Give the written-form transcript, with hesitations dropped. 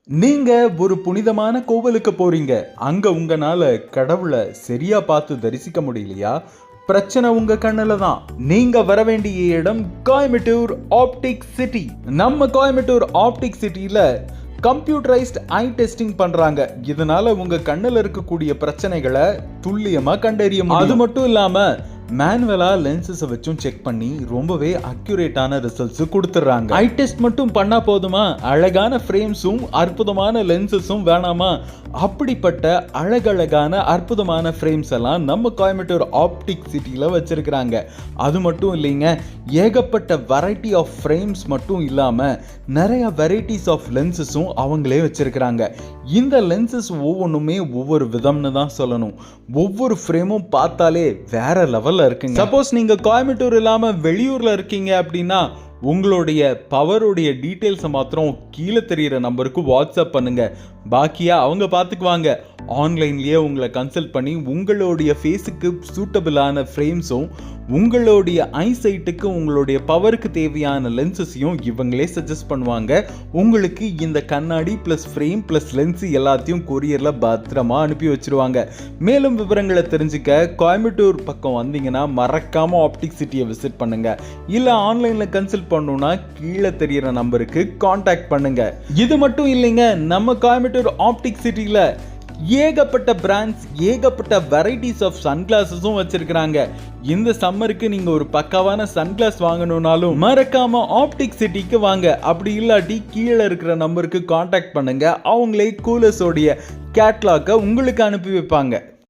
நீங்க ஒரு புனிதமான கோவிலுக்கு போறீங்க. அங்க உங்கனால கடவுளை சரியா பார்த்து தரிசிக்க முடியலையா? பிரச்சனை உங்க கண்ணுல தான். நீங்க வர வேண்டிய இடம் கோயம்புத்தூர் ஆப்டிக் சிட்டி. நம்ம கோயம்புத்தூர் ஆப்டிக் சிட்டில கம்ப்யூட்டரைஸ்ட் ஐ டெஸ்டிங் பண்றாங்க. இதனால உங்க கண்ணுல இருக்கக்கூடிய பிரச்சனைகளை துல்லியமா கண்டறிய முடியும். அது மட்டும் இல்லாம மேனுவலா லென்சஸ் வச்சும் செக் பண்ணி ரொம்பவே அக்யூரேட்டான ரிசல்ட்ஸ் கொடுத்துறாங்க. ஐ டெஸ்ட் மட்டும் பண்ணா போதுமா? அழகான ஃப்ரேம்ஸும் அற்புதமான லென்சஸும் வேணாமா? அப்படிப்பட்ட அழகழகான அற்புதமான ஃப்ரேம்ஸ் எல்லாம் நம்ம கோயம்புத்தூர் ஆப்டிக் சிட்டில வச்சிருக்கிறாங்க. அது மட்டும் இல்லைங்க, ஏகப்பட்ட வெரைட்டி ஆஃப் ஃப்ரேம்ஸ் மட்டும் இல்லாம நிறைய வெரைட்டிஸ் ஆஃப் லென்சஸும் அவங்களே வச்சிருக்கிறாங்க. இந்த லென்சஸ் ஒவ்வொன்றுமே ஒவ்வொரு விதம்னு தான் சொல்லணும். ஒவ்வொரு ஃப்ரேமும் பார்த்தாலே வேற லெவல்ல இருக்குங்க. சப்போஸ் நீங்க கோயம்புத்தூர் இல்லாம வெளியூர்ல இருக்கீங்க அப்படின்னா உங்களுடைய பவருடைய டீட்டெயில்ஸை மாத்திரம் கீழே தெரிகிற நம்பருக்கு வாட்ஸ்அப் பண்ணுங்க. பாக்கியா அவங்க பார்த்துக்குவாங்க. ஆன்லைன்லேயே உங்களை கன்சல்ட் பண்ணி உங்களுடைய ஃபேஸுக்கு சூட்டபிளான ஃப்ரேம்ஸும் உங்களுடைய ஐசைட்டுக்கு உங்களுடைய பவருக்கு தேவையான லென்சஸையும் இவங்களே சஜஸ்ட் பண்ணுவாங்க. உங்களுக்கு இந்த கண்ணாடி ப்ளஸ் ஃப்ரேம் ப்ளஸ் லென்ஸ் எல்லாத்தையும் கொரியரில் பத்திரமா அனுப்பி வச்சிருவாங்க. மேலும் விவரங்களை தெரிஞ்சுக்க கோயம்புத்தூர் பக்கம் வந்தீங்கன்னா மறக்காம ஆப்டிக் சிட்டியை விசிட் பண்ணுங்க. இல்லை ஆன்லைனில் கன்சல்ட் பண்ணணும்னா கீழே தெரிகிற நம்பருக்கு கான்டாக்ட் பண்ணுங்க. இது மட்டும் இல்லைங்க, நம்ம கோயம்புத்தூர் ஆப்டிக் சிட்டியில் ஏகப்பட்ட பிராண்ட்ஸ் ஏகப்பட்ட வெரைட்டிஸ் ஆஃப் சன்கிளாஸஸும் வச்சிருக்கிறாங்க. இந்த சம்மருக்கு நீங்க ஒரு பக்காவான சன்கிளாஸ் வாங்கணும்னாலும் மறக்காம ஆப்டிக் சிட்டிக்கு வாங்க. அப்படி இல்லாட்டி கீழே இருக்கிற நம்பருக்கு கான்டாக்ட் பண்ணுங்க. அவங்களே கூலர்ஸோடைய கேட்லாக உங்களுக்கு அனுப்பி வைப்பாங்க.